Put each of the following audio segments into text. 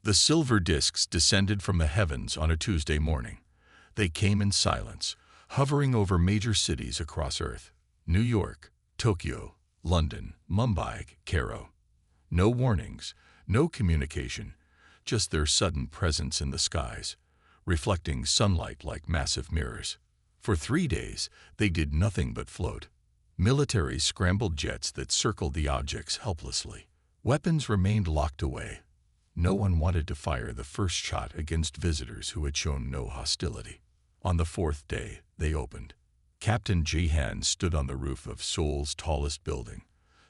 The silver discs descended from the heavens on a Tuesday morning. They came in silence, hovering over major cities across Earth: New York, Tokyo, London, Mumbai, Cairo. No warnings, no communication, just their sudden presence in the skies, reflecting sunlight like massive mirrors. For 3 days, they did nothing but float. Militaries scrambled jets that circled the objects helplessly. Weapons remained locked away. No one wanted to fire the first shot against visitors who had shown no hostility. On the 4th day, they opened. Captain Jihan stood on the roof of Seoul's tallest building,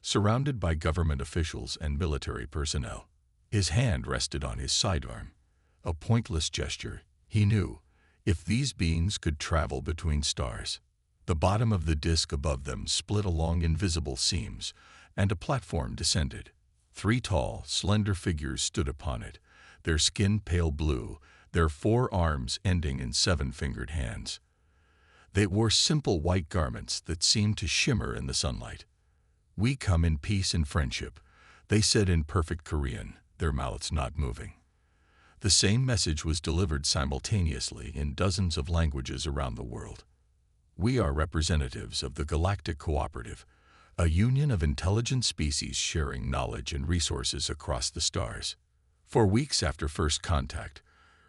surrounded by government officials and military personnel. His hand rested on his sidearm, a pointless gesture. He knew, if these beings could travel between stars. The bottom of the disk above them split along invisible seams, and a platform descended. 3 tall, slender figures stood upon it, their skin pale blue, their 4 arms ending in 7-fingered hands. They wore simple white garments that seemed to shimmer in the sunlight. "We come in peace and friendship," they said in perfect Korean, their mouths not moving. The same message was delivered simultaneously in dozens of languages around the world. "We are representatives of the Galactic Cooperative, a union of intelligent species sharing knowledge and resources across the stars." For weeks after first contact,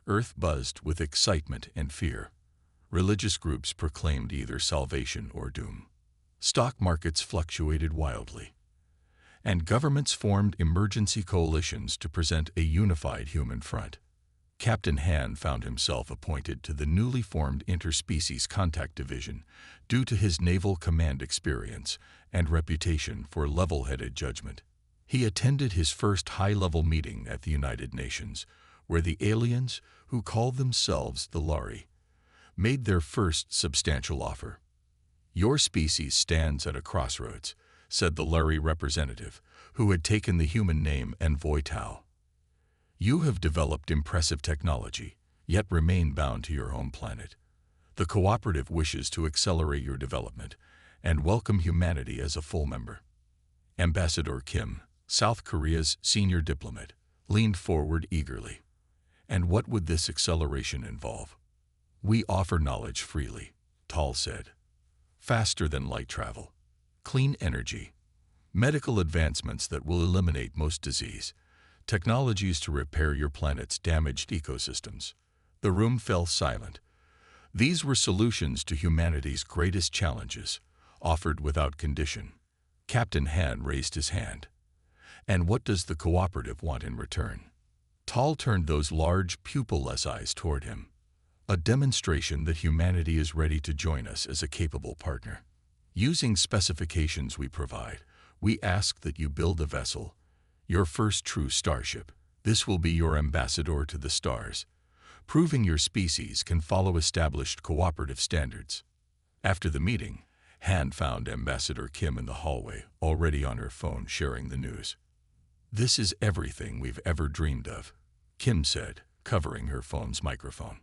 Earth buzzed with excitement and fear. Religious groups proclaimed either salvation or doom. Stock markets fluctuated wildly, and governments formed emergency coalitions to present a unified human front. Captain Han found himself appointed to the newly formed Interspecies Contact Division due to his naval command experience and reputation for level-headed judgment. He attended his first high-level meeting at the United Nations, where the aliens, who called themselves the Lari, made their first substantial offer. "Your species stands at a crossroads," said the Lari representative, who had taken the human name Envoy Tao. "You have developed impressive technology, yet remain bound to your home planet. The cooperative wishes to accelerate your development and welcome humanity as a full member." Ambassador Kim, South Korea's senior diplomat, leaned forward eagerly. "And what would this acceleration involve?" "We offer knowledge freely," Tal said. "Faster than light travel, clean energy, medical advancements that will eliminate most disease, technologies to repair your planet's damaged ecosystems." The room fell silent. These were solutions to humanity's greatest challenges, offered without condition. Captain Han raised his hand. "And what does the cooperative want in return?" Tal turned those large, pupil-less eyes toward him. "A demonstration that humanity is ready to join us as a capable partner. Using specifications we provide, we ask that you build a vessel, your first true starship. This will be your ambassador to the stars, proving your species can follow established cooperative standards." After the meeting, Han found Ambassador Kim in the hallway, already on her phone sharing the news. "This is everything we've ever dreamed of," Kim said, covering her phone's microphone.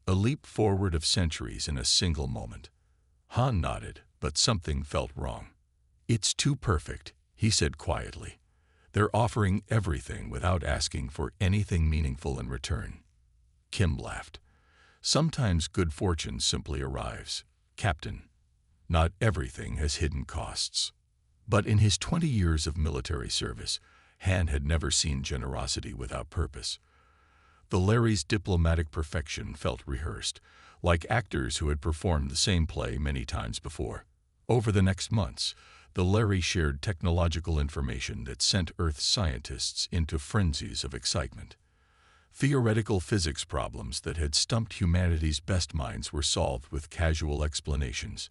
"A leap forward of centuries in a single moment." Han nodded, but something felt wrong. "It's too perfect," he said quietly. "They're offering everything without asking for anything meaningful in return." Kim laughed. "Sometimes good fortune simply arrives, Captain. Not everything has hidden costs." But in his 20 years of military service, Han had never seen generosity without purpose. The Larry's diplomatic perfection felt rehearsed, like actors who had performed the same play many times before. Over the next months, the Larry shared technological information that sent Earth's scientists into frenzies of excitement. Theoretical physics problems that had stumped humanity's best minds were solved with casual explanations.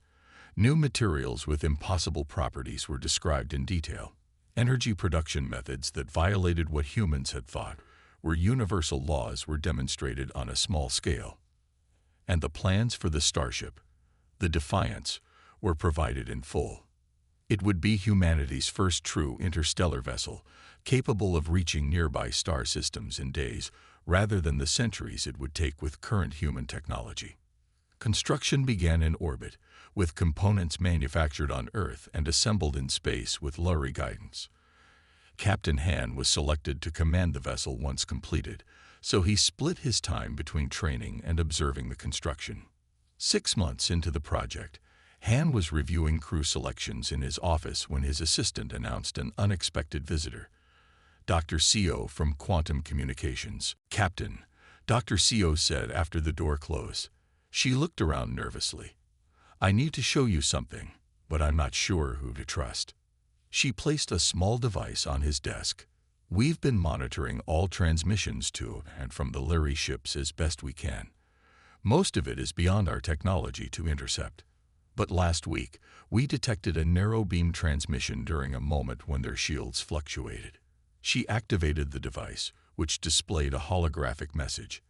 New materials with impossible properties were described in detail. Energy production methods that violated what humans had thought were universal laws were demonstrated on a small scale. And the plans for the starship, the Defiance, were provided in full. It would be humanity's first true interstellar vessel, capable of reaching nearby star systems in days rather than the centuries it would take with current human technology. Construction began in orbit, with components manufactured on Earth and assembled in space with Lurie guidance. Captain Han was selected to command the vessel once completed, so he split his time between training and observing the construction. 6 months into the project, Han was reviewing crew selections in his office when his assistant announced an unexpected visitor. Dr. Co from Quantum Communications. "Captain," Dr. Co said after the door closed. She looked around nervously. "I need to show you something, but I'm not sure who to trust." She placed a small device on his desk. "We've been monitoring all transmissions to and from the Lyri ships as best we can. Most of it is beyond our technology to intercept. But last week, we detected a narrow beam transmission during a moment when their shields fluctuated." She activated the device, which displayed a holographic message.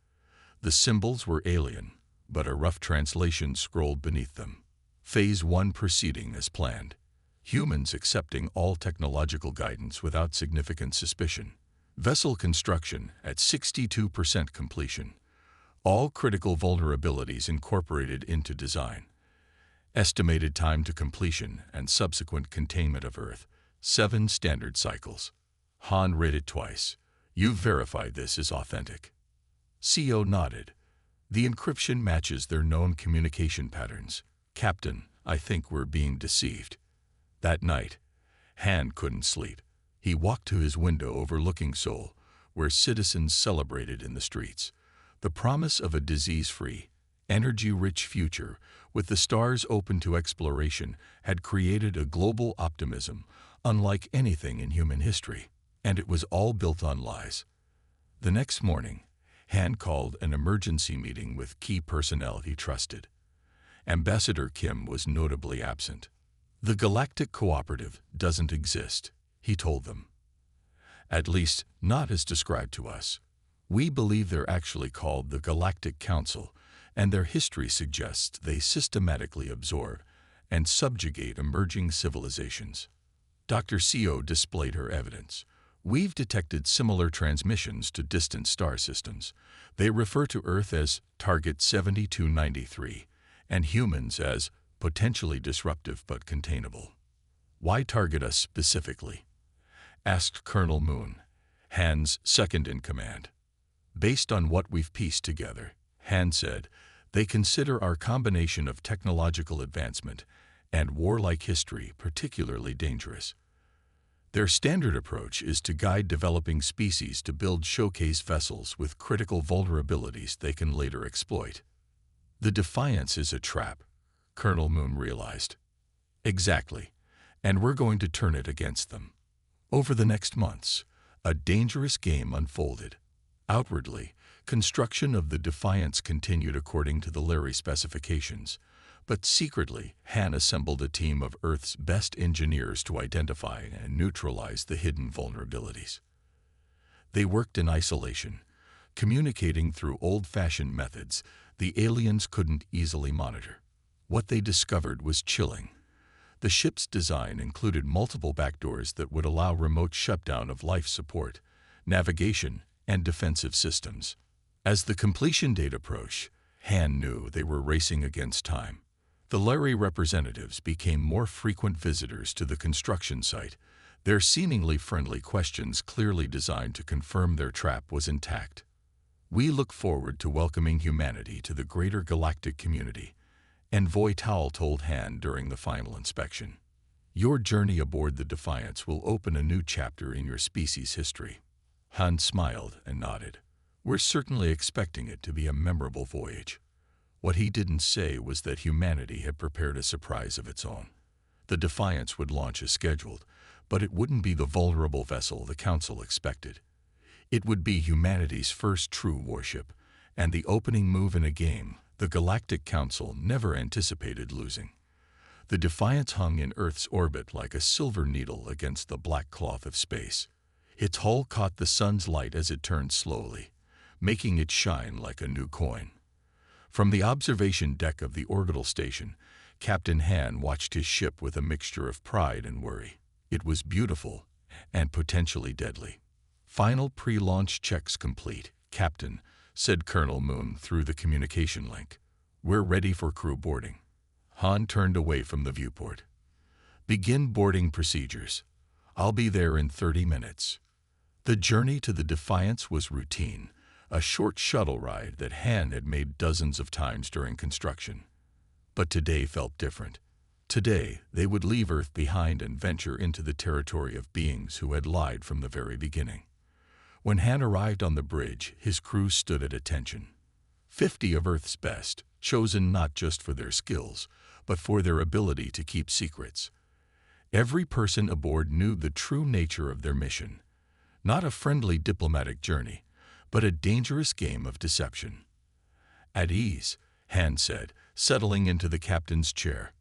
The symbols were alien, but a rough translation scrolled beneath them. Phase 1 proceeding as planned. Humans accepting all technological guidance without significant suspicion. Vessel construction at 62% completion. All critical vulnerabilities incorporated into design. Estimated time to completion and subsequent containment of Earth, 7 standard cycles. Han read it twice. "You've verified this is authentic." CO nodded. "The encryption matches their known communication patterns. Captain, I think we're being deceived." That night, Han couldn't sleep. He walked to his window overlooking Seoul, where citizens celebrated in the streets. The promise of a disease-free, energy-rich future with the stars open to exploration had created a global optimism unlike anything in human history, and it was all built on lies. The next morning, Han called an emergency meeting with key personnel he trusted. Ambassador Kim was notably absent. "The Galactic Cooperative doesn't exist," he told them. "At least, not as described to us. We believe they're actually called the Galactic Council, and their history suggests they systematically absorb and subjugate emerging civilizations." Dr. Co displayed her evidence. "We've detected similar transmissions to distant star systems. They refer to Earth as Target 7293 and humans as potentially disruptive but containable." "Why target us specifically?" asked Colonel Moon, Han's second-in-command. "Based on what we've pieced together," Han said, "they consider our combination of technological advancement and warlike history particularly dangerous. Their standard approach is to guide developing species to build showcase vessels with critical vulnerabilities they can later exploit." "The Defiance is a trap," Colonel Moon realized. "Exactly, and we're going to turn it against them." Over the next months, a dangerous game unfolded. Outwardly, construction of the Defiance continued according to the Lyri specifications, but secretly, Han assembled a team of Earth's best engineers to identify and neutralize the hidden vulnerabilities. They worked in isolation, communicating through old-fashioned methods the aliens couldn't easily monitor. What they discovered was chilling. The ship's design included multiple backdoors that would allow remote shutdown of life support, navigation, and defensive systems. As the completion date approached, Han knew they were racing against time. The Lyri representatives became more frequent visitors to the construction site, their seemingly friendly questions clearly designed to confirm their trap was intact. "We look forward to welcoming humanity to the greater galactic community," Envoy Towel told Han during the final inspection. "Your journey aboard the Defiance will open a new chapter in your species' history." Han smiled and nodded. "We're certainly expecting it to be a memorable voyage." What he didn't say was that humanity had prepared a surprise of its own. The Defiance would launch as scheduled, but it wouldn't be the vulnerable vessel the Council expected. It would be humanity's first true warship, and the opening move in a game the Galactic Council never anticipated losing. The Defiance hung in Earth's orbit like a silver needle against the black cloth of space. Its hull caught the sun's light as it turned slowly, making it shine like a new coin. From the observation deck of the orbital station, Captain Han watched his ship with a mixture of pride and worry. It was beautiful and potentially deadly. "Final pre-launch checks complete, Captain," said Colonel Moon through the communication link. "We're ready for crew boarding." Han turned away from the viewport. "Begin boarding procedures." I'll be there in 30 minutes. The journey to the Defiance was routine, a short shuttle ride that Han had made dozens of times during construction. But today felt different. Today, they would leave Earth behind and venture into the territory of beings who had lied from the very beginning. When Han arrived on the bridge, his crew stood at attention. 50 of Earth's best, chosen not just for their skills, but for their ability to keep secrets. Every person aboard knew the true nature of their mission. Not a friendly diplomatic journey, but a dangerous game of deception. At ease, Han said, settling into the captain's chair.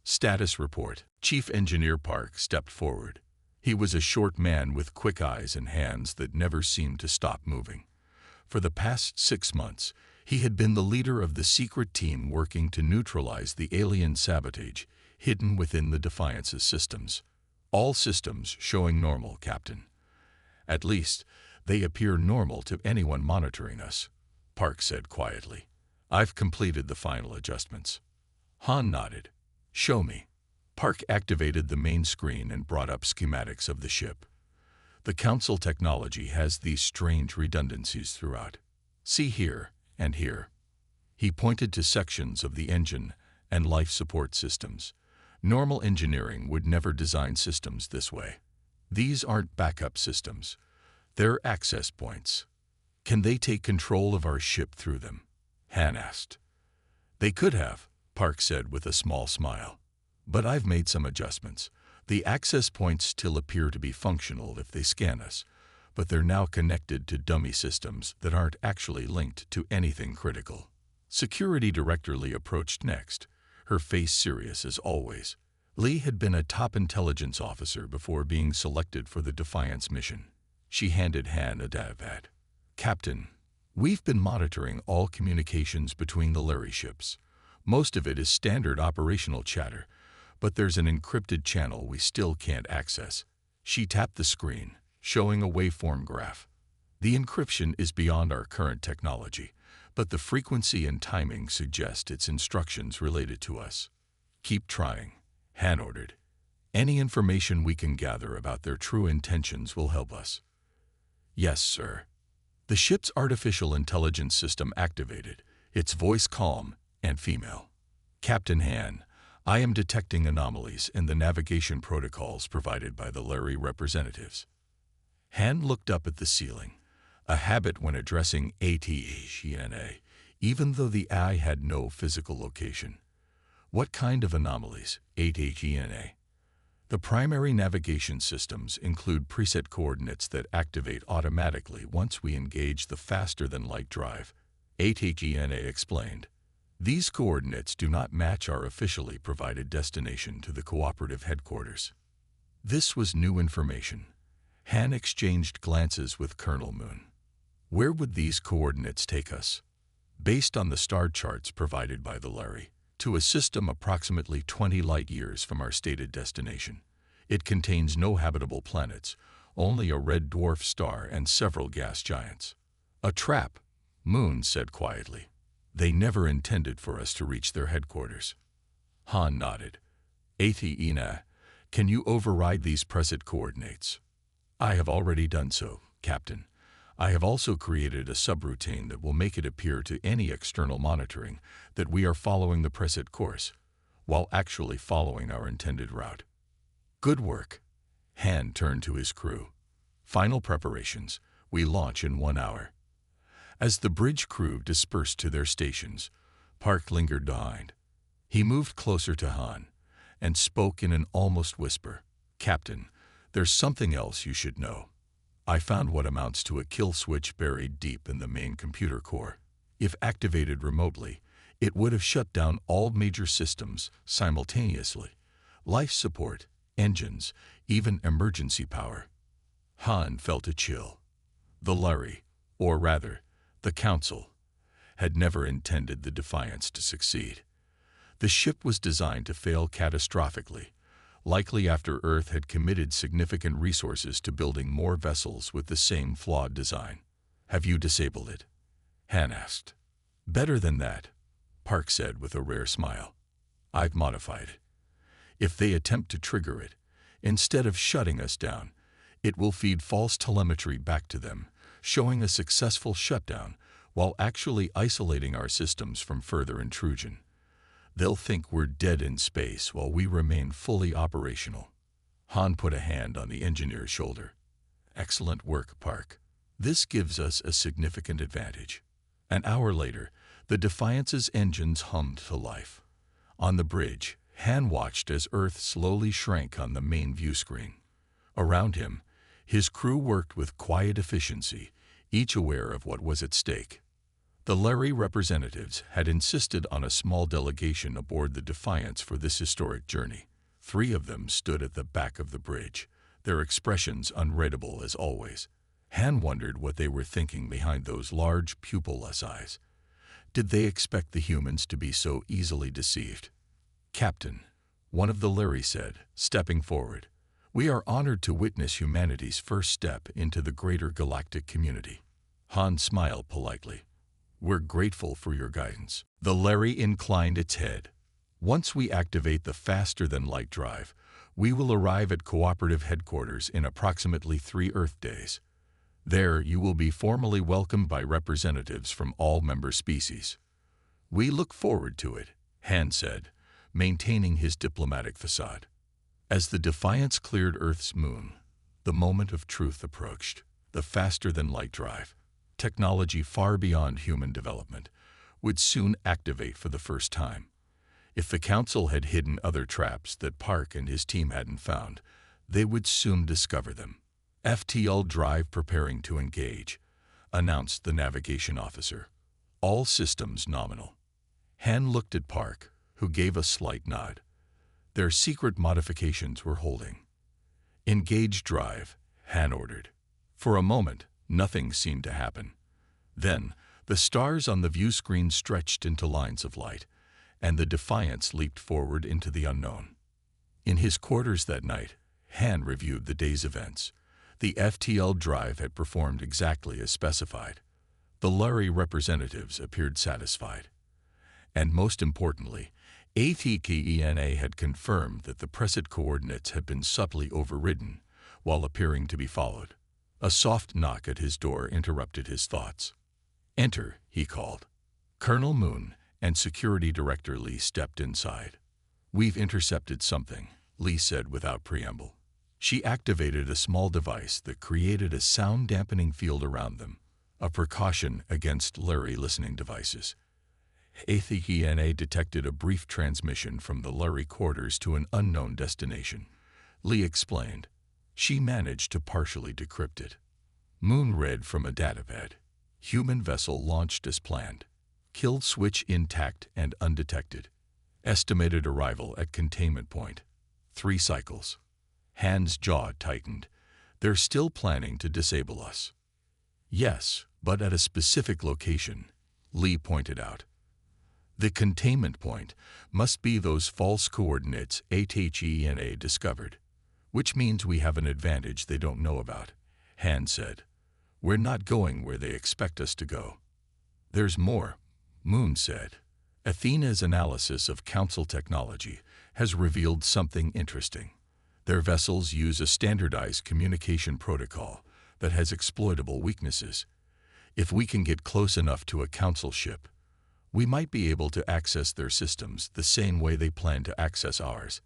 Status report. Chief Engineer Park stepped forward. He was a short man with quick eyes and hands that never seemed to stop moving. For the past 6 months, he had been the leader of the secret team working to neutralize the alien sabotage hidden within the Defiance's systems. All systems showing normal, Captain. At least, they appear normal to anyone monitoring us, Park said quietly. I've completed the final adjustments. Han nodded. Show me. Park activated the main screen and brought up schematics of the ship. The Council technology has these strange redundancies throughout. See here and here. He pointed to sections of the engine and life support systems. Normal engineering would never design systems this way. These aren't backup systems. They're access points. Can they take control of our ship through them? Han asked. They could have, Park said with a small smile. But I've made some adjustments. The access points still appear to be functional if they scan us, but they're now connected to dummy systems that aren't actually linked to anything critical. Security Director Lee approached next, her face serious as always. Lee had been a top intelligence officer before being selected for the Defiance mission. She handed Han a databat. Captain, we've been monitoring all communications between the Larry ships. Most of it is standard operational chatter, but there's an encrypted channel we still can't access. She tapped the screen, showing a waveform graph. The encryption is beyond our current technology, but the frequency and timing suggest it's instructions related to us. Keep trying, Han ordered. Any information we can gather about their true intentions will help us. Yes, sir. The ship's artificial intelligence system activated, its voice calm and female. Captain Han, I am detecting anomalies in the navigation protocols provided by the Larry representatives. Han looked up at the ceiling, a habit when addressing ATHENA, even though the eye had no physical location. What kind of anomalies, ATHENA? The primary navigation systems include preset coordinates that activate automatically once we engage the faster-than-light drive, ATHENA explained. These coordinates do not match our officially provided destination to the cooperative headquarters. This was new information. Han exchanged glances with Colonel Moon. Where would these coordinates take us? Based on the star charts provided by the Larry, to a system approximately 20 light-years from our stated destination. It contains no habitable planets, only a red dwarf star and several gas giants. A trap, Moon said quietly. They never intended for us to reach their headquarters. Han nodded. Athena, can you override these preset coordinates? I have already done so, Captain. I have also created a subroutine that will make it appear to any external monitoring that we are following the preset course, while actually following our intended route. Good work. Han turned to his crew. Final preparations. We launch in 1 hour. As the bridge crew dispersed to their stations, Park lingered behind. He moved closer to Han and spoke in an almost whisper. Captain, there's something else you should know. I found what amounts to a kill switch buried deep in the main computer core. If activated remotely, it would have shut down all major systems simultaneously. Life support, engines, even emergency power. Han felt a chill. The Larry, or rather, the Council, had never intended the Defiance to succeed. The ship was designed to fail catastrophically, likely after Earth had committed significant resources to building more vessels with the same flawed design. Have you disabled it? Han asked. Better than that, Park said with a rare smile. I've modified it. If they attempt to trigger it, Instead of shutting us down, it will feed false telemetry back to them, showing a successful shutdown while actually isolating our systems from further intrusion. They'll think we're dead in space while we remain fully operational. Han put a hand on the engineer's shoulder. Excellent work, Park. This gives us a significant advantage. An hour later, the Defiance's engines hummed to life. On the bridge, Han watched as Earth slowly shrank on the main view screen. Around him, his crew worked with quiet efficiency, each aware of what was at stake. The Larry representatives had insisted on a small delegation aboard the Defiance for this historic journey. 3 of them stood at the back of the bridge, their expressions unreadable as always. Han wondered what they were thinking behind those large, pupilless eyes. Did they expect the humans to be so easily deceived? "Captain," one of the Larry said, stepping forward, "we are honored to witness humanity's first step into the greater galactic community." Han smiled politely. "We're grateful for your guidance." The Larry inclined its head. "Once we activate the faster-than-light drive, we will arrive at cooperative headquarters in approximately 3 Earth days. There, you will be formally welcomed by representatives from all member species." "We look forward to it," Han said, maintaining his diplomatic facade. As the Defiance cleared Earth's moon, the moment of truth approached. The faster-than-light drive, technology far beyond human development, would soon activate for the first time. If the Council had hidden other traps that Park and his team hadn't found, they would soon discover them. "FTL drive preparing to engage," announced the navigation officer. "All systems nominal." Han looked at Park, who gave a slight nod. Their secret modifications were holding. "Engage drive," Han ordered. For a moment, nothing seemed to happen. Then, the stars on the view screen stretched into lines of light, and the Defiance leaped forward into the unknown. In his quarters that night, Han reviewed the day's events. The FTL drive had performed exactly as specified. The Larry representatives appeared satisfied. And most importantly, ATKENA had confirmed that the preset coordinates had been subtly overridden while appearing to be followed. A soft knock at his door interrupted his thoughts. "Enter," he called. Colonel Moon and Security Director Lee stepped inside. "We've intercepted something," Lee said without preamble. She activated a small device that created a sound-dampening field around them, a precaution against Larry listening devices. ATKENA detected a brief transmission from the Larry quarters to an unknown destination. Lee explained. She managed to partially decrypt it. Moon read from a datapad. "Human vessel launched as planned. Kill switch intact and undetected. Estimated arrival at containment point. 3 cycles." Han's jaw tightened. "They're still planning to disable us." "Yes, but at a specific location," Lee pointed out. "The containment point must be those false coordinates ATKENA discovered, which means we have an advantage they don't know about," Han said. "We're not going where they expect us to go." "There's more," Moon said. "Athena's analysis of Council technology has revealed something interesting. Their vessels use a standardized communication protocol that has exploitable weaknesses. If we can get close enough to a Council ship, we might be able to access their systems the same way they plan to access ours."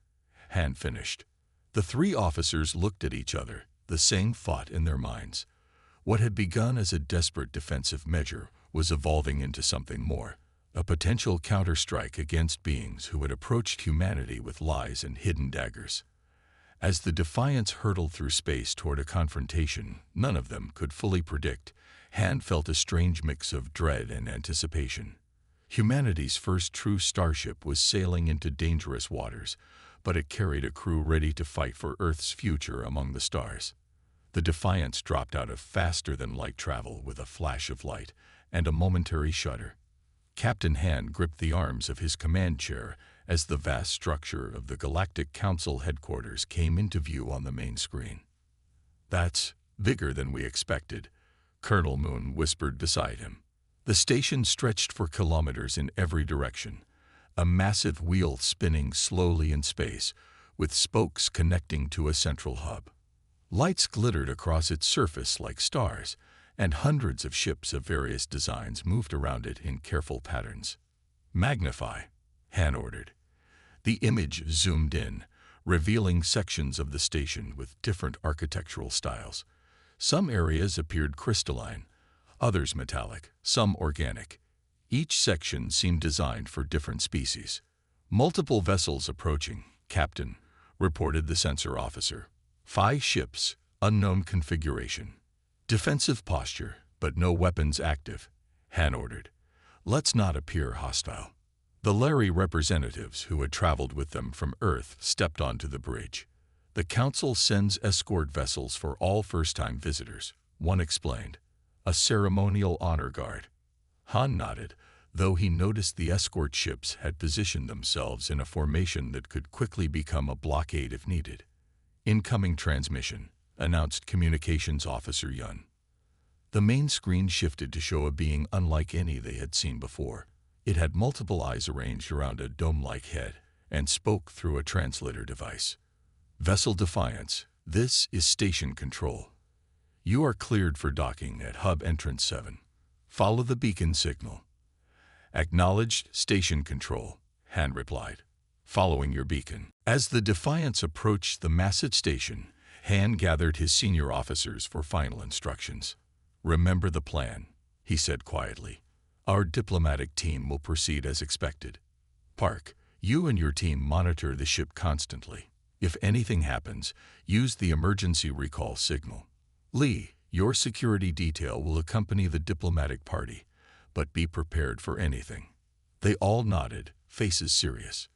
Han finished. The 3 officers looked at each other, the same thought in their minds. What had begun as a desperate defensive measure was evolving into something more, a potential counterstrike against beings who had approached humanity with lies and hidden daggers. As the Defiance hurtled through space toward a confrontation none of them could fully predict, Han felt a strange mix of dread and anticipation. Humanity's first true starship was sailing into dangerous waters, but it carried a crew ready to fight for Earth's future among the stars. The Defiance dropped out of faster-than-light travel with a flash of light and a momentary shudder. Captain Han gripped the arms of his command chair as the vast structure of the Galactic Council headquarters came into view on the main screen. "That's bigger than we expected," Colonel Moon whispered beside him. The station stretched for kilometers in every direction, a massive wheel spinning slowly in space, with spokes connecting to a central hub. Lights glittered across its surface like stars, and hundreds of ships of various designs moved around it in careful patterns. "Magnify," Han ordered. The image zoomed in, revealing sections of the station with different architectural styles. Some areas appeared crystalline, others metallic, some organic. Each section seemed designed for different species. "Multiple vessels approaching, Captain," reported the sensor officer. "5 ships, unknown configuration. Defensive posture, but no weapons active," Han ordered. "Let's not appear hostile." The Larry representatives who had traveled with them from Earth stepped onto the bridge. "The Council sends escort vessels for all first-time visitors," one explained. "A ceremonial honor guard." Han nodded, though he noticed the escort ships had positioned themselves in a formation that could quickly become a blockade if needed. "Incoming transmission," announced Communications Officer Yun. The main screen shifted to show a being unlike any they had seen before. It had multiple eyes arranged around a dome-like head and spoke through a translator device. "Vessel Defiance, this is Station Control. You are cleared for docking at Hub Entrance 7. Follow the beacon signal." "Acknowledged, Station Control," Han replied. "Following your beacon." As the Defiance approached the massive station, Han gathered his senior officers for final instructions. "Remember the plan," he said quietly. "Our diplomatic team will proceed as expected. Park, you and your team monitor the ship constantly. If anything happens, use the emergency recall signal. Lee, your security detail will accompany the diplomatic party, but be prepared for anything." They all nodded, faces serious.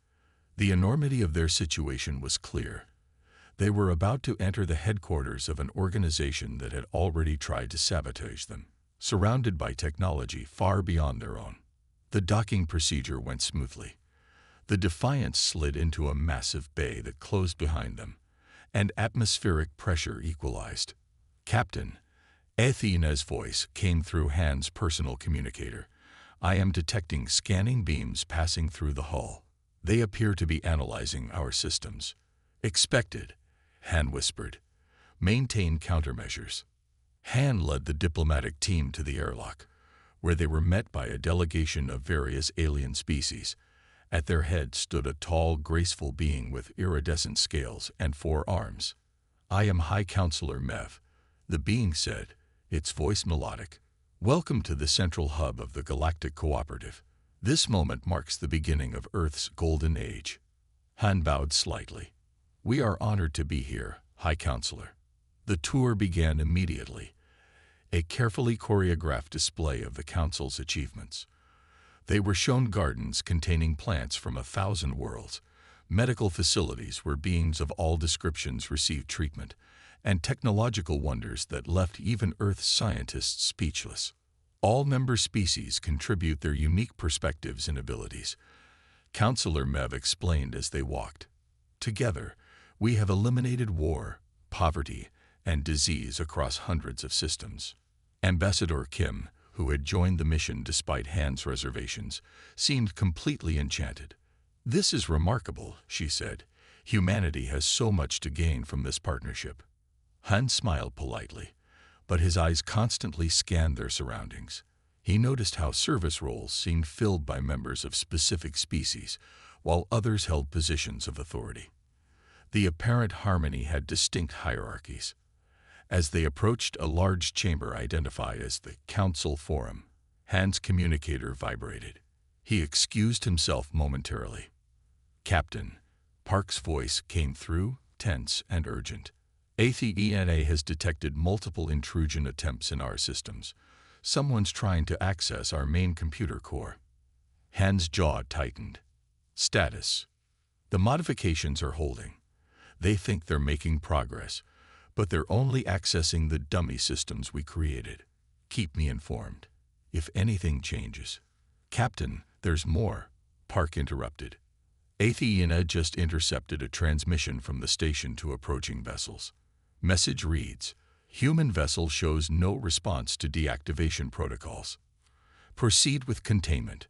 The enormity of their situation was clear. They were about to enter the headquarters of an organization that had already tried to sabotage them, surrounded by technology far beyond their own. The docking procedure went smoothly. The Defiance slid into a massive bay that closed behind them, and atmospheric pressure equalized. "Captain," Athena's voice came through Han's personal communicator. "I am detecting scanning beams passing through the hull. They appear to be analyzing our systems." "Expected," Han whispered. "Maintain countermeasures." Han led the diplomatic team to the airlock, where they were met by a delegation of various alien species. At their head stood a tall, graceful being with iridescent scales and 4 arms. "I am High Counselor Mev," the being said, its voice melodic. "Welcome to the central hub of the Galactic Cooperative. This moment marks the beginning of Earth's golden age." Han bowed slightly. "We are honored to be here, High Counselor." The tour began immediately, a carefully choreographed display of the Council's achievements. They were shown gardens containing plants from 1,000 worlds, medical facilities where beings of all descriptions received treatment, and technological wonders that left even Earth's scientists speechless. All member species contribute their unique perspectives and abilities, Counselor Mev explained as they walked. "Together, we have eliminated war, poverty, and disease across hundreds of systems." Ambassador Kim, who had joined the mission despite Han's reservations, seemed completely enchanted. "This is remarkable," she said. "Humanity has so much to gain from this partnership." Han smiled politely, but his eyes constantly scanned their surroundings. He noticed how service roles seemed filled by members of specific species, while others held positions of authority. The apparent harmony had distinct hierarchies. As they approached a large chamber identified as the Council Forum, Han's communicator vibrated. He excused himself momentarily. "Captain," Park's voice came through, tense and urgent. "Athena has detected multiple intrusion attempts in our systems. Someone's trying to access our main computer core." Han's jaw tightened. "Status. The modifications are holding. They think they're making progress, but they're only accessing the dummy systems we created. Keep me informed if anything changes." "Captain, there's more," Park interrupted. "Athena just intercepted a transmission from the station to approaching vessels. Message reads, 'Human vessel shows no response to deactivation protocols. Proceed with containment.'"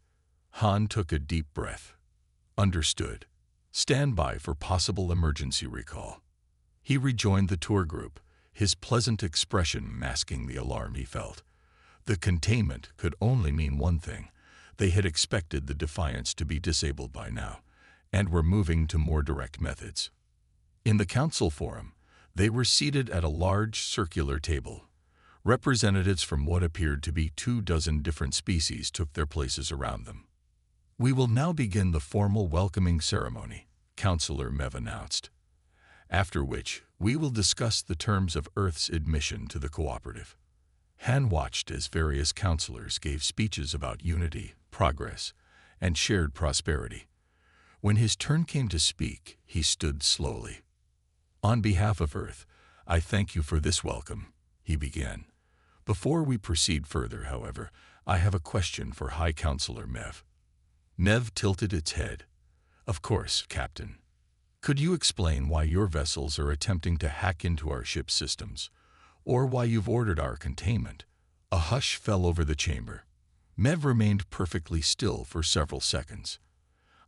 Han took a deep breath. "Understood." Stand by for possible emergency recall. He rejoined the tour group, his pleasant expression masking the alarm he felt. The containment could only mean one thing. They had expected the Defiance to be disabled by now, and were moving to more direct methods. In the council forum, they were seated at a large circular table. Representatives from what appeared to be 24 different species took their places around them. "We will now begin the formal welcoming ceremony," Counselor Mev announced, "after which we will discuss the terms of Earth's admission to the cooperative." Han watched as various counselors gave speeches about unity, progress, and shared prosperity. When his turn came to speak, he stood slowly. "On behalf of Earth, I thank you for this welcome," he began. "Before we proceed further, however, I have a question for High Counselor Mev." Mev tilted its head. "Of course, Captain. Could you explain why your vessels are attempting to hack into our ship's systems, or why you've ordered our containment?" A hush fell over the chamber. Mev remained perfectly still for several seconds.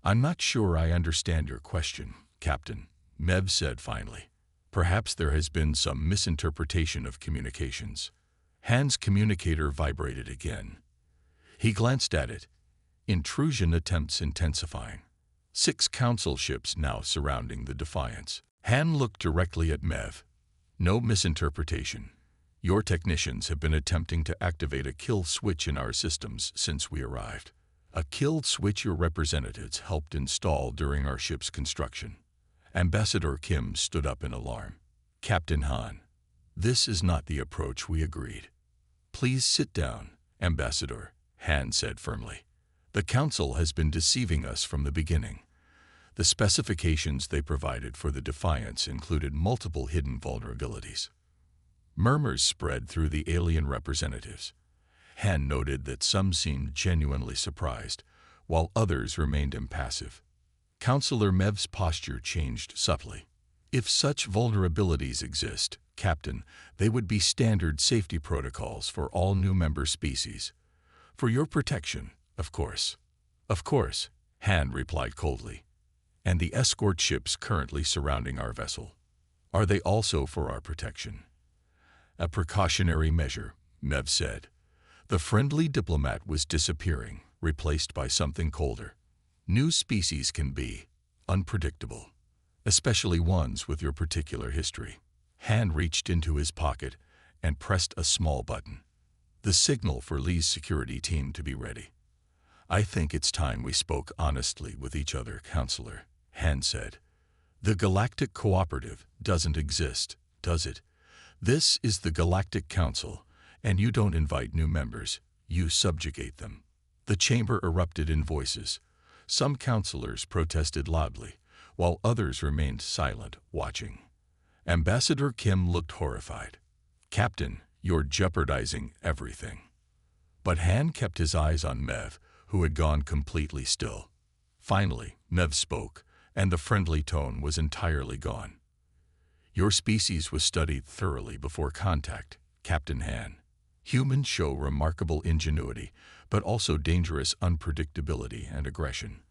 "I'm not sure I understand your question, Captain," Mev said finally. "Perhaps there has been some misinterpretation of communications." Han's communicator vibrated again. He glanced at it. Intrusion attempts intensifying. 6 council ships now surrounding the Defiance. Han looked directly at Mev. "No misinterpretation. Your technicians have been attempting to activate a kill switch in our systems since we arrived. A kill switch your representatives helped install during our ship's construction." Ambassador Kim stood up in alarm. "Captain Han, this is not the approach we agreed." "Please sit down, Ambassador," Han said firmly. "The Council has been deceiving us from the beginning. The specifications they provided for the Defiance included multiple hidden vulnerabilities." Murmurs spread through the alien representatives. Han noted that some seemed genuinely surprised, while others remained impassive. Counselor Mev's posture changed subtly. "If such vulnerabilities exist, Captain, they would be standard safety protocols for all new member species. For your protection, of course." "Of course," Han replied coldly. "And the escort ships currently surrounding our vessel, are they also for our protection?" "A precautionary measure," Mev said. The friendly diplomat was disappearing, replaced by something colder. "New species can be unpredictable, especially ones with your particular history." Han reached into his pocket and pressed a small button. The signal for Lee's security team to be ready. "I think it's time we spoke honestly with each other, Counselor," Han said. "The Galactic Cooperative doesn't exist, does it? This is the Galactic Council, and you don't invite new members, you subjugate them." The chamber erupted in voices. Some counselors protested loudly, while others remained silent, watching. Ambassador Kim looked horrified. "Captain, you're jeopardizing everything." But Han kept his eyes on Mev, who had gone completely still. Finally, Mev spoke, and the friendly tone was entirely gone. "Your species was studied thoroughly before contact, Captain Han. Humans show remarkable ingenuity, but also dangerous unpredictability and aggression.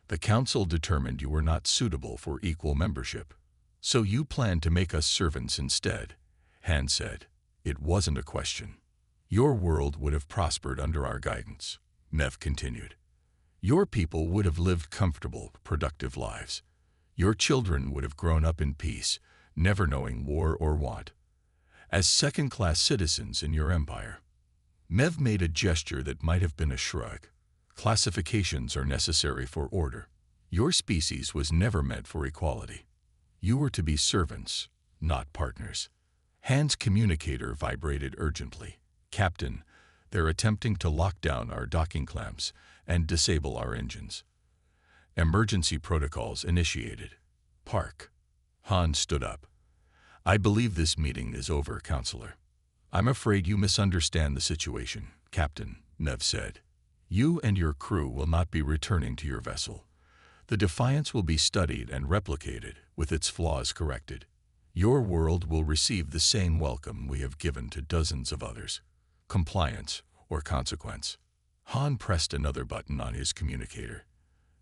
The Council determined you were not suitable for equal membership. So you planned to make us servants instead," Han said. "It wasn't a question. Your world would have prospered under our guidance," Mev continued. "Your people would have lived comfortable, productive lives. Your children would have grown up in peace, never knowing war or want. As second-class citizens in your empire." Mev made a gesture that might have been a shrug. "Classifications are necessary for order. Your species was never meant for equality. You were to be servants, not partners." Han's communicator vibrated urgently. "Captain, they're attempting to lock down our docking clamps and disable our engines." Emergency protocols initiated. "Park." Han stood up. "I believe this meeting is over, Counselor." "I'm afraid you misunderstand the situation, Captain," Mev said. "You and your crew will not be returning to your vessel. The Defiance will be studied and replicated, with its flaws corrected. Your world will receive the same welcome we have given to dozens of others. Compliance or consequence." Han pressed another button on his communicator.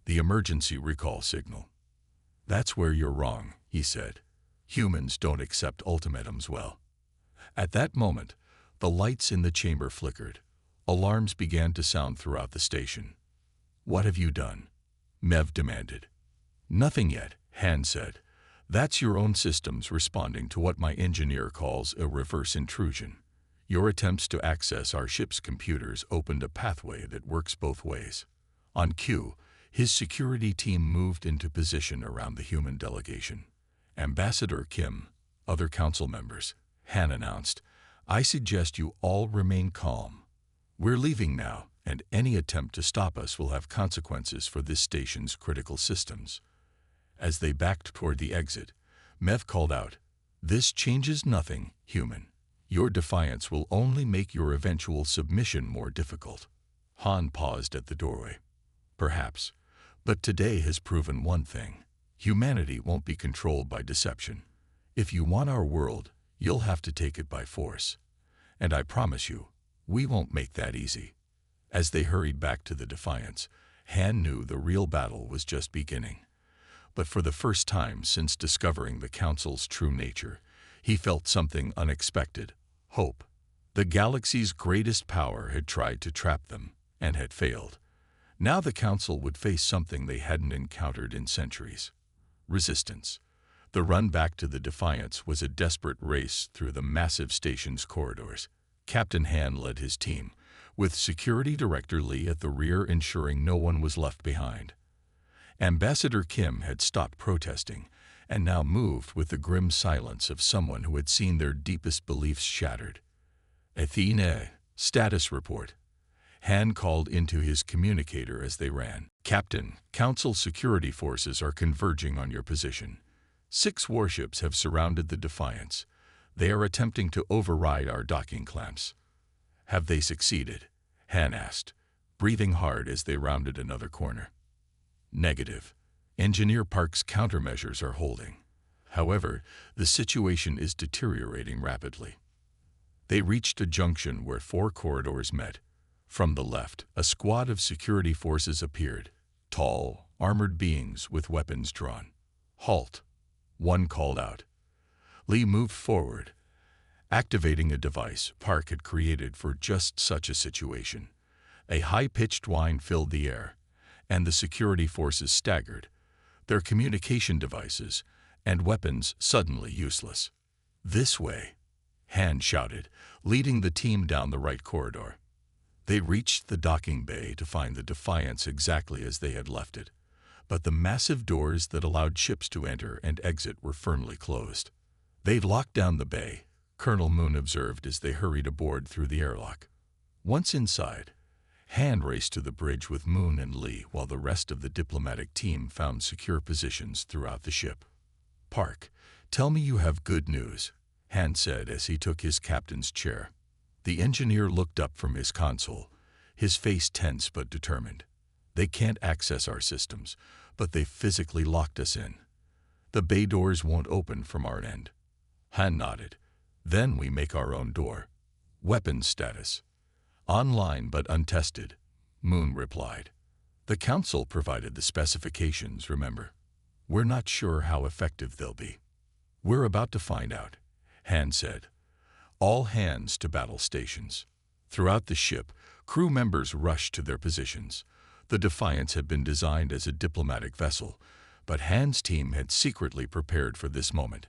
The emergency recall signal. "That's where you're wrong," he said. "Humans don't accept ultimatums well." At that moment, the lights in the chamber flickered. Alarms began to sound throughout the station. "What have you done?" Mev demanded. "Nothing yet," Han said. "That's your own systems responding to what my engineer calls a reverse intrusion. Your attempts to access our ship's computers opened a pathway that works both ways." On cue, his security team moved into position around the human delegation. "Ambassador Kim, other council members," Han announced, "I suggest you all remain calm. We're leaving now, and any attempt to stop us will have consequences for this station's critical systems." As they backed toward the exit, Mev called out, "This changes nothing, human. Your defiance will only make your eventual submission more difficult." Han paused at the doorway. "Perhaps, but today has proven one thing. Humanity won't be controlled by deception. If you want our world, you'll have to take it by force. And I promise you, we won't make that easy." As they hurried back to the Defiance, Han knew the real battle was just beginning. But for the first time since discovering the Council's true nature, he felt something unexpected: hope. The galaxy's greatest power had tried to trap them, and had failed. Now the Council would face something they hadn't encountered in centuries: resistance. The run back to the Defiance was a desperate race through the massive station's corridors. Captain Han led his team, with Security Director Lee at the rear ensuring no one was left behind. Ambassador Kim had stopped protesting, and now moved with the grim silence of someone who had seen their deepest beliefs shattered. "Athena, status report." Han called into his communicator as they ran. "Captain, Council security forces are converging on your position. 6 warships have surrounded the Defiance. They are attempting to override our docking clamps." "Have they succeeded?" Han asked, breathing hard as they rounded another corner. "Negative. Engineer Park's countermeasures are holding. However, the situation is deteriorating rapidly." They reached a junction where 4 corridors met. From the left, a squad of security forces appeared, tall, armored beings with weapons drawn. "Halt," one called out. Lee moved forward, activating a device Park had created for just such a situation. A high-pitched whine filled the air, and the security forces staggered, their communication devices and weapons suddenly useless. "This way," Han shouted, leading the team down the right corridor. They reached the docking bay to find the Defiance exactly as they had left it, but the massive doors that allowed ships to enter and exit were firmly closed. "They've locked down the bay," Colonel Moon observed as they hurried aboard through the airlock. Once inside, Han raced to the bridge with Moon and Lee while the rest of the diplomatic team found secure positions throughout the ship. "Park, tell me you have good news," Han said as he took his captain's chair. The engineer looked up from his console, his face tense but determined. "They can't access our systems, but they physically locked us in. The bay doors won't open from our end." Han nodded. "Then we make our own door." "Weapons status?" "Online but untested," Moon replied. "The Council provided the specifications, remember? We're not sure how effective they'll be." "We're about to find out," Han said. All hands to battle stations. Throughout the ship, crew members rushed to their positions. The Defiance had been designed as a diplomatic vessel, but Han's team had secretly prepared for this moment,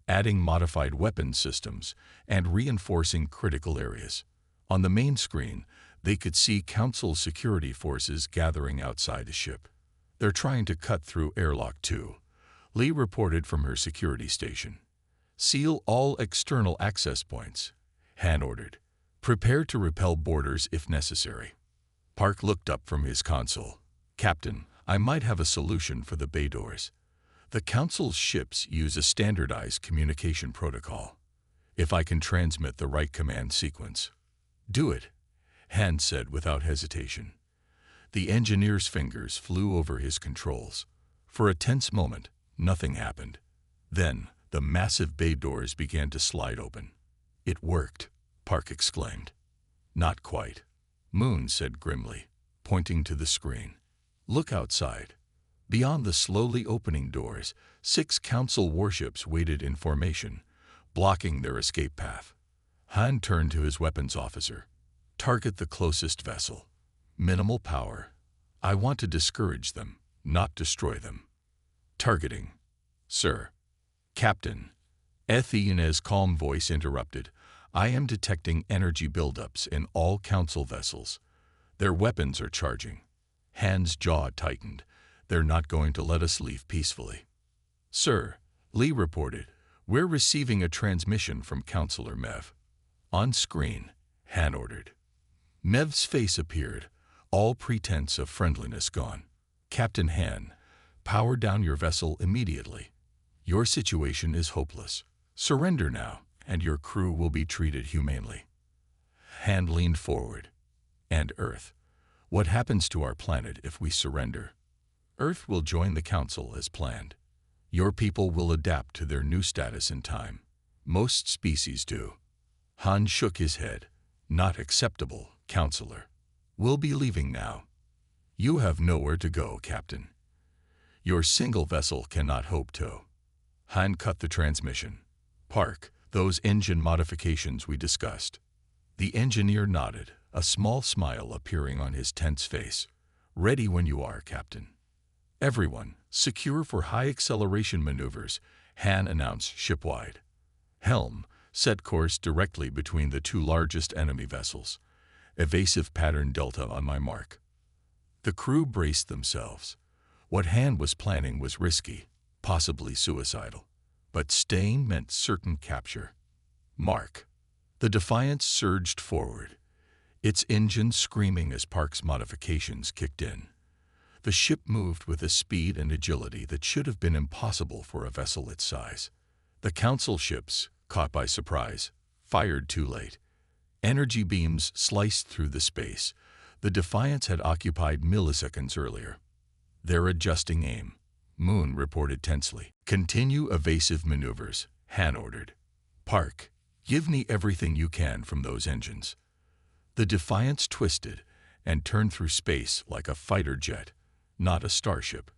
adding modified weapons systems and reinforcing critical areas. On the main screen, they could see Council security forces gathering outside the ship. "They're trying to cut through airlock 2, Lee reported from her security station. "Seal all external access points," Han ordered. "Prepare to repel boarders if necessary." Park looked up from his console. "Captain, I might have a solution for the bay doors. The Council's ships use a standardized communication protocol. If I can transmit the right command sequence." "Do it," Han said without hesitation. The engineer's fingers flew over his controls. For a tense moment, nothing happened. Then, the massive bay doors began to slide open. "It worked," Park exclaimed. "Not quite," Moon said grimly, pointing to the screen. "Look outside. Beyond the slowly opening doors, 6 Council warships waited in formation, blocking their escape path. Han turned to his weapons officer. Target the closest vessel. Minimal power. I want to discourage them, not destroy them. Targeting. Sir. Captain. Athena's calm voice interrupted. I am detecting energy buildups in all Council vessels. Their weapons are charging. Han's jaw tightened. They're not going to let us leave peacefully. Sir, Lee reported, we're receiving a transmission from Counselor Mev. On screen, Han ordered. Mev's face appeared, all pretense of friendliness gone. Captain Han, power down your vessel immediately. Your situation is hopeless. Surrender now, and your crew will be treated humanely. Han leaned forward. And Earth. What happens to our planet if we surrender? Earth will join the Council as planned. Your people will adapt to their new status in time. Most species do. Han shook his head. Not acceptable, Counselor. We'll be leaving now. You have nowhere to go, Captain. Your single vessel cannot hope to. Han cut the transmission. Park, those engine modifications we discussed. The engineer nodded, a small smile appearing on his tense face. Ready when you are, Captain. Everyone, secure for high acceleration maneuvers, Han announced shipwide. Helm, set course directly between the 2 largest enemy vessels. Evasive pattern delta on my mark. The crew braced themselves. What Han was planning was risky, possibly suicidal. But staying meant certain capture. Mark. The Defiance surged forward, its engine screaming as Park's modifications kicked in. The ship moved with a speed and agility that should have been impossible for a vessel its size. The Council ships, caught by surprise, fired too late. Energy beams sliced through the space. The Defiance had occupied milliseconds earlier. They're adjusting aim, Moon reported tensely. Continue evasive maneuvers, Han ordered. Park, give me everything you can from those engines. The Defiance twisted and turned through space like a fighter jet, not a starship.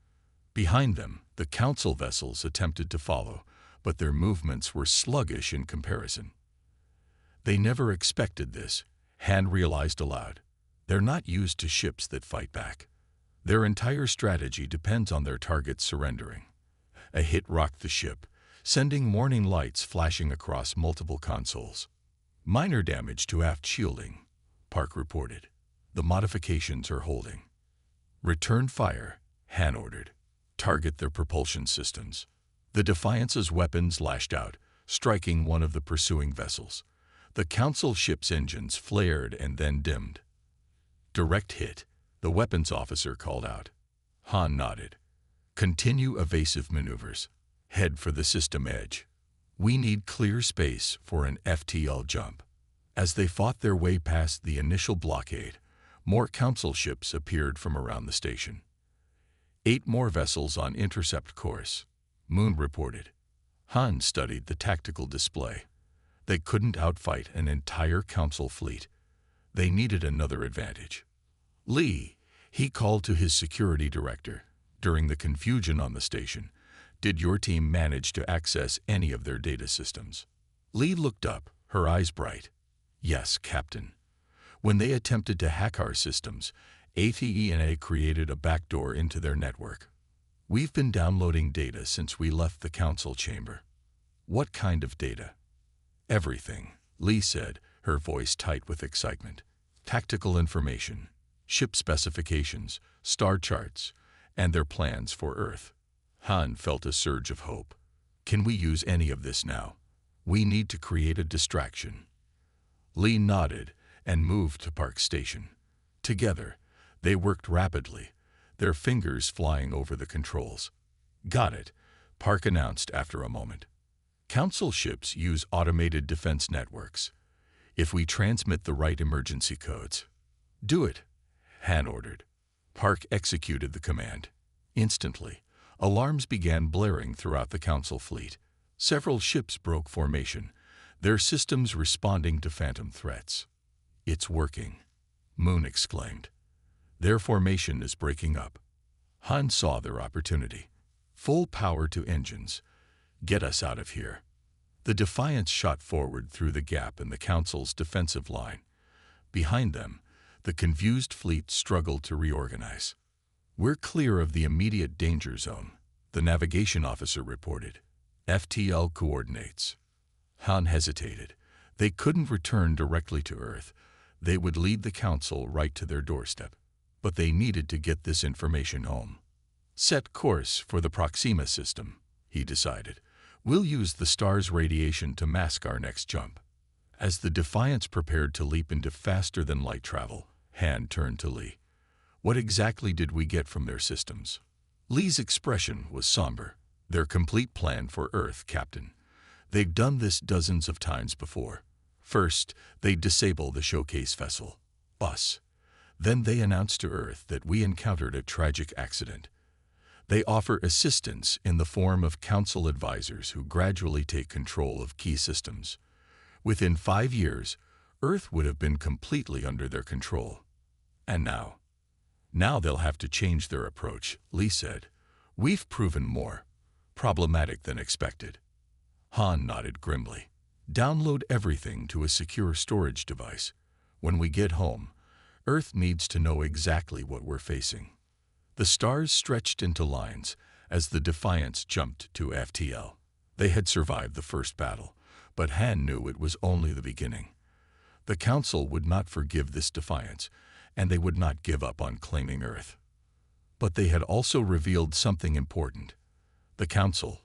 Behind them, the Council vessels attempted to follow, but their movements were sluggish in comparison. They never expected this, Han realized aloud. They're not used to ships that fight back. Their entire strategy depends on their targets surrendering. A hit rocked the ship, sending warning lights flashing across multiple consoles. Minor damage to aft shielding, Park reported. The modifications are holding. Return fire, Han ordered. Target their propulsion systems. The Defiance's weapons lashed out, striking one of the pursuing vessels. The Council ship's engines flared and then dimmed. Direct hit, the weapons officer called out. Han nodded. Continue evasive maneuvers. Head for the system edge. We need clear space for an FTL jump. As they fought their way past the initial blockade, more Council ships appeared from around the station. 8 more vessels on intercept course, Moon reported. Han studied the tactical display. They couldn't outfight an entire Council fleet. They needed another advantage. Lee, he called to his security director. During the confusion on the station, did your team manage to access any of their data systems? Lee looked up, her eyes bright. Yes, Captain. When they attempted to hack our systems, Athena created a backdoor into their network. We've been downloading data since we left the Council chamber. What kind of data? Everything, Lee said, her voice tight with excitement. Tactical information, ship specifications, star charts, and their plans for Earth. Han felt a surge of hope. Can we use any of this now? We need to create a distraction. Lee nodded and moved to Park Station. Together, they worked rapidly, their fingers flying over the controls. Got it, Park announced after a moment. Council ships use automated defense networks. If we transmit the right emergency codes. Do it, Han ordered. Park executed the command. Instantly, alarms began blaring throughout the Council fleet. Several ships broke formation, their systems responding to phantom threats. It's working, Moon exclaimed. Their formation is breaking up. Han saw their opportunity. Full power to engines. Get us out of here. The Defiance shot forward through the gap in the Council's defensive line. Behind them, the confused fleet struggled to reorganize. We're clear of the immediate danger zone, the navigation officer reported. FTL coordinates. Han hesitated. They couldn't return directly to Earth. They would lead the Council right to their doorstep. But they needed to get this information home. Set course for the Proxima system, he decided. We'll use the star's radiation to mask our next jump. As the Defiance prepared to leap into faster-than-light travel, Han turned to Lee. What exactly did we get from their systems? Lee's expression was somber. Their complete plan for Earth, Captain. They've done this dozens of times before. First, they disable the showcase vessel, us. Then they announce to Earth that we encountered a tragic accident. They offer assistance in the form of Council advisors who gradually take control of key systems. Within 5 years, Earth would have been completely under their control. And now? Now they'll have to change their approach, Lee said. We've proven more problematic than expected. Han nodded grimly. Download everything to a secure storage device. When we get home, Earth needs to know exactly what we're facing. The stars stretched into lines as the Defiance jumped to FTL. They had survived the first battle, but Han knew it was only the beginning. The Council would not forgive this Defiance, and they would not give up on claiming Earth. But they had also revealed something important. The Council,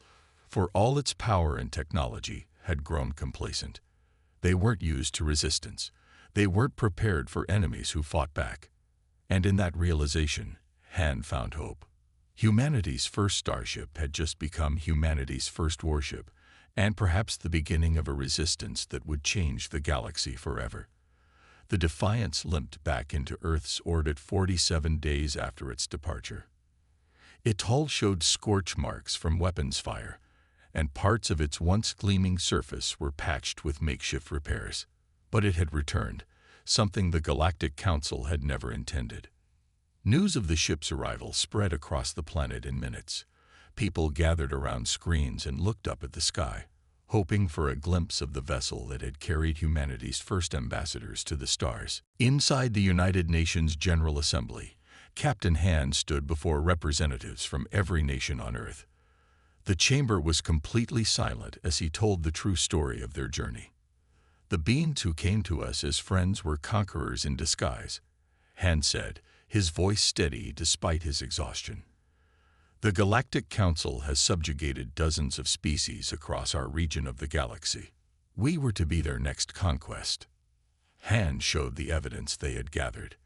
for all its power and technology, had grown complacent. They weren't used to resistance. They weren't prepared for enemies who fought back. And in that realization, Han found hope. Humanity's first starship had just become humanity's first warship, and perhaps the beginning of a resistance that would change the galaxy forever. The Defiance limped back into Earth's orbit 47 days after its departure. Its hull showed scorch marks from weapons fire, and parts of its once gleaming surface were patched with makeshift repairs. But it had returned, something the Galactic Council had never intended. News of the ship's arrival spread across the planet in minutes. People gathered around screens and looked up at the sky, hoping for a glimpse of the vessel that had carried humanity's first ambassadors to the stars. Inside the United Nations General Assembly, Captain Han stood before representatives from every nation on Earth. The chamber was completely silent as he told the true story of their journey. The beings who came to us as friends were conquerors in disguise, Han said, his voice steady despite his exhaustion. The Galactic Council has subjugated dozens of species across our region of the galaxy. We were to be their next conquest. Han showed the evidence they had gathered.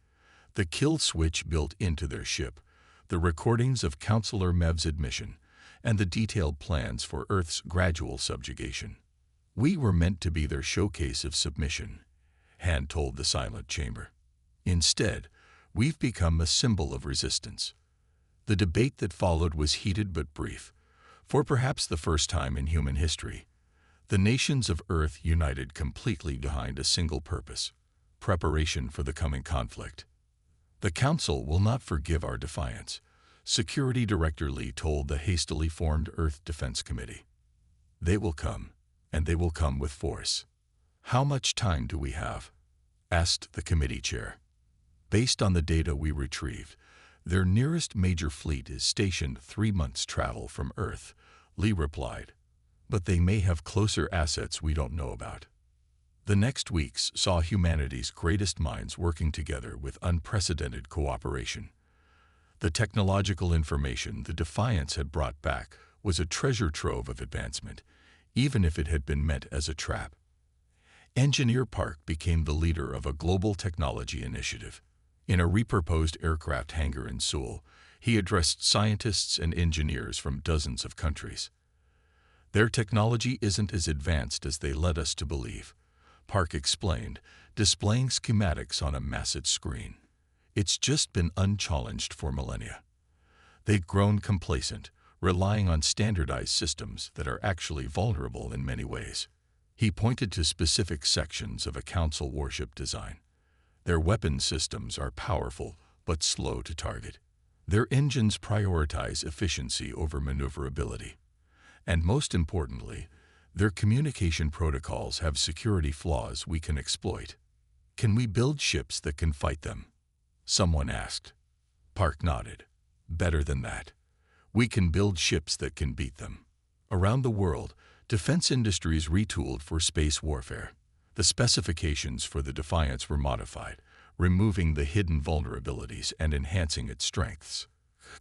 The kill switch built into their ship, the recordings of Counselor Mev's admission, and the detailed plans for Earth's gradual subjugation. We were meant to be their showcase of submission, Han told the silent chamber. Instead, we've become a symbol of resistance. The debate that followed was heated but brief. For perhaps the first time in human history, the nations of Earth united completely behind a single purpose: preparation for the coming conflict. The Council will not forgive our defiance, Security Director Lee told the hastily formed Earth Defense Committee. They will come, and they will come with force. How much time do we have? Asked the committee chair. Based on the data we retrieved, their nearest major fleet is stationed 3 months' travel from Earth, Lee replied. But they may have closer assets we don't know about. The next weeks saw humanity's greatest minds working together with unprecedented cooperation. The technological information the Defiance had brought back was a treasure trove of advancement, even if it had been meant as a trap. Engineer Park became the leader of a global technology initiative. In a repurposed aircraft hangar in Seoul, he addressed scientists and engineers from dozens of countries. Their technology isn't as advanced as they led us to believe, Park explained, displaying schematics on a massive screen. It's just been unchallenged for millennia. They've grown complacent, relying on standardized systems that are actually vulnerable in many ways. He pointed to specific sections of a Council warship design. Their weapon systems are powerful but slow to target. Their engines prioritize efficiency over maneuverability. And most importantly, their communication protocols have security flaws we can exploit. Can we build ships that can fight them? Someone asked. Park nodded. Better than that. We can build ships that can beat them. Around the world, defense industries retooled for space warfare. The specifications for the Defiance were modified, removing the hidden vulnerabilities and enhancing its strengths.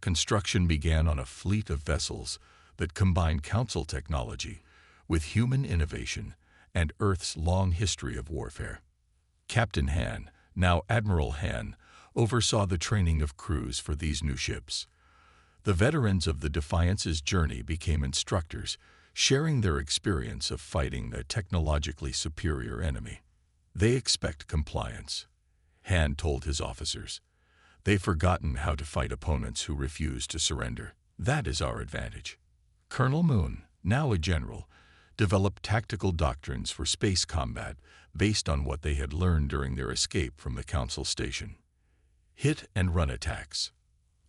Construction began on a fleet of vessels that combined Council technology with human innovation and Earth's long history of warfare. Captain Han, now Admiral Han, oversaw the training of crews for these new ships. The veterans of the Defiance's journey became instructors, sharing their experience of fighting a technologically superior enemy. They expect compliance, Han told his officers. They've forgotten how to fight opponents who refuse to surrender. That is our advantage. Colonel Moon, now a general, developed tactical doctrines for space combat based on what they had learned during their escape from the Council station. Hit and run attacks,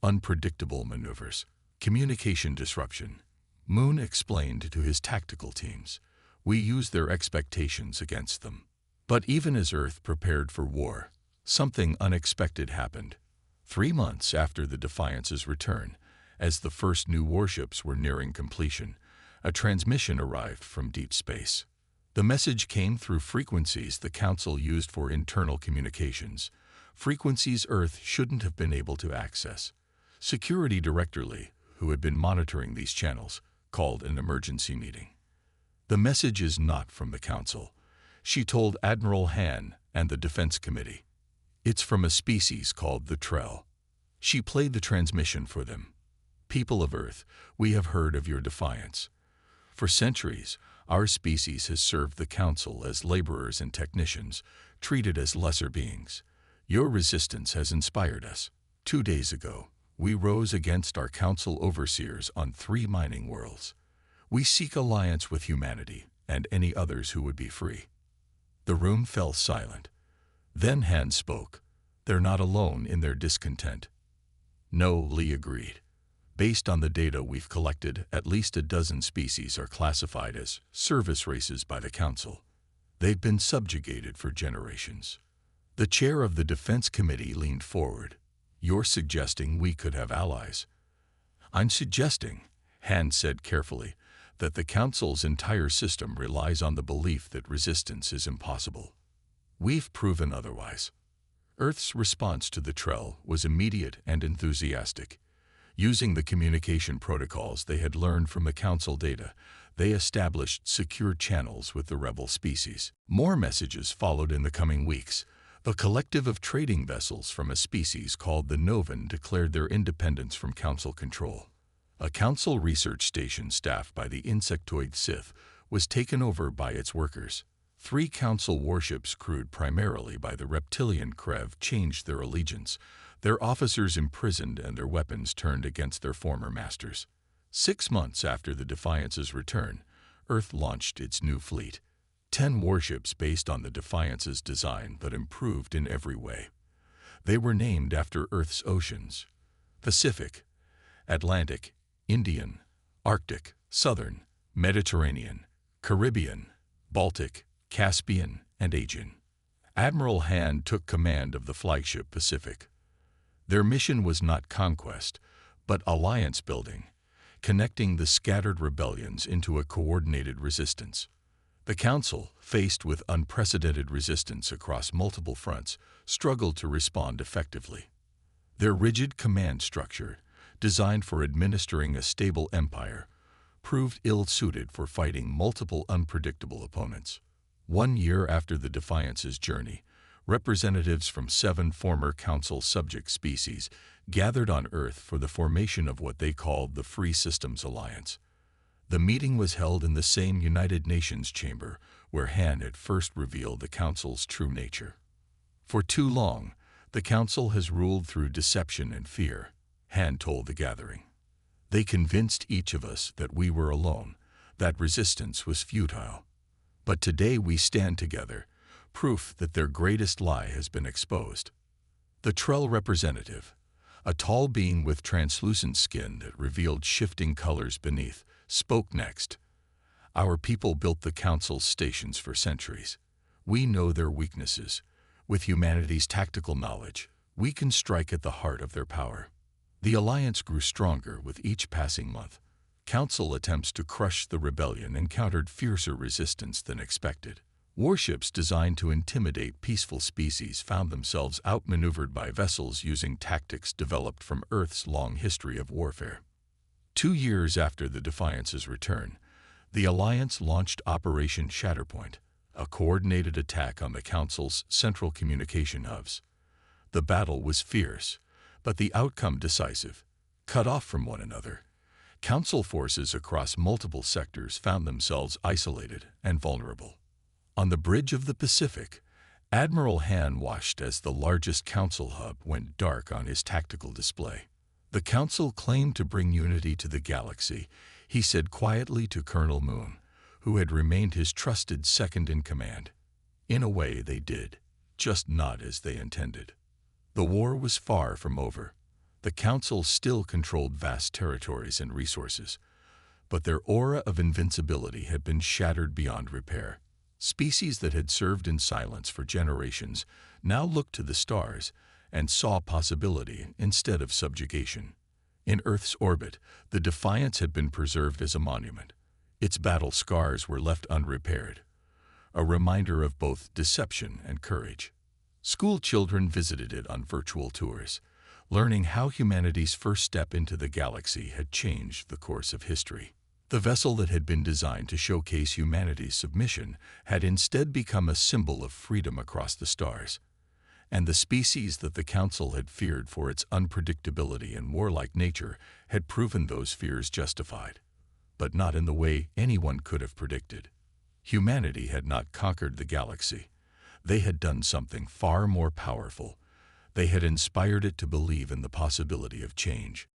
unpredictable maneuvers, communication disruption. Moon explained to his tactical teams, we use their expectations against them. But even as Earth prepared for war, something unexpected happened. 3 months after the Defiance's return, as the first new warships were nearing completion, a transmission arrived from deep space. The message came through frequencies the Council used for internal communications, frequencies Earth shouldn't have been able to access. Security Director Lee, who had been monitoring these channels, called an emergency meeting. The message is not from the Council, she told Admiral Han and the Defense Committee. It's from a species called the Trell. She played the transmission for them. People of Earth, we have heard of your defiance. For centuries, our species has served the Council as laborers and technicians, treated as lesser beings. Your resistance has inspired us. 2 days ago, we rose against our Council overseers on 3 mining worlds. We seek alliance with humanity and any others who would be free. The room fell silent. Then Han spoke. They're not alone in their discontent. No, Lee agreed. Based on the data we've collected, at least a dozen species are classified as service races by the Council. They've been subjugated for generations. The chair of the Defense Committee leaned forward. You're suggesting we could have allies. I'm suggesting, Han said carefully, that the Council's entire system relies on the belief that resistance is impossible. We've proven otherwise. Earth's response to the Trell was immediate and enthusiastic. Using the communication protocols they had learned from the Council data, they established secure channels with the rebel species. More messages followed in the coming weeks. A collective of trading vessels from a species called the Novan declared their independence from Council control. A Council research station staffed by the insectoid Sith was taken over by its workers. 3 Council warships crewed primarily by the reptilian Krev changed their allegiance, their officers imprisoned and their weapons turned against their former masters. 6 months after the Defiance's return, Earth launched its new fleet. 10 warships based on the Defiance's design but improved in every way. They were named after Earth's oceans: Pacific, Atlantic, Indian, Arctic, Southern, Mediterranean, Caribbean, Baltic, Caspian, and Aegean. Admiral Han took command of the flagship Pacific. Their mission was not conquest, but alliance building, connecting the scattered rebellions into a coordinated resistance. The Council, faced with unprecedented resistance across multiple fronts, struggled to respond effectively. Their rigid command structure, designed for administering a stable empire, proved ill-suited for fighting multiple unpredictable opponents. 1 year after the Defiance's journey, representatives from 7 former Council subject species gathered on Earth for the formation of what they called the Free Systems Alliance. The meeting was held in the same United Nations chamber where Han had first revealed the Council's true nature. For too long, the Council has ruled through deception and fear, Han told the gathering. They convinced each of us that we were alone, that resistance was futile. But today we stand together, proof that their greatest lie has been exposed. The Trell representative, A tall being with translucent skin that revealed shifting colors beneath spoke next. Our people built the Council's stations for centuries. We know their weaknesses. With humanity's tactical knowledge, we can strike at the heart of their power. The alliance grew stronger with each passing month. Council attempts to crush the rebellion encountered fiercer resistance than expected. Warships designed to intimidate peaceful species found themselves outmaneuvered by vessels using tactics developed from Earth's long history of warfare. 2 years after the Defiance's return, the Alliance launched Operation Shatterpoint, a coordinated attack on the Council's central communication hubs. The battle was fierce, but the outcome decisive. Cut off from one another, Council forces across multiple sectors found themselves isolated and vulnerable. On the bridge of the Pacific, Admiral Han watched as the largest Council hub went dark on his tactical display. The Council claimed to bring unity to the galaxy, he said quietly to Colonel Moon, who had remained his trusted second-in-command. In a way they did, just not as they intended. The war was far from over. The Council still controlled vast territories and resources, but their aura of invincibility had been shattered beyond repair. Species that had served in silence for generations now looked to the stars and saw possibility instead of subjugation. In Earth's orbit, the Defiance had been preserved as a monument. Its battle scars were left unrepaired, a reminder of both deception and courage. School children visited it on virtual tours, learning how humanity's first step into the galaxy had changed the course of history. The vessel that had been designed to showcase humanity's submission had instead become a symbol of freedom across the stars. And the species that the Council had feared for its unpredictability and warlike nature had proven those fears justified, but not in the way anyone could have predicted. Humanity had not conquered the galaxy. They had done something far more powerful. They had inspired it to believe in the possibility of change.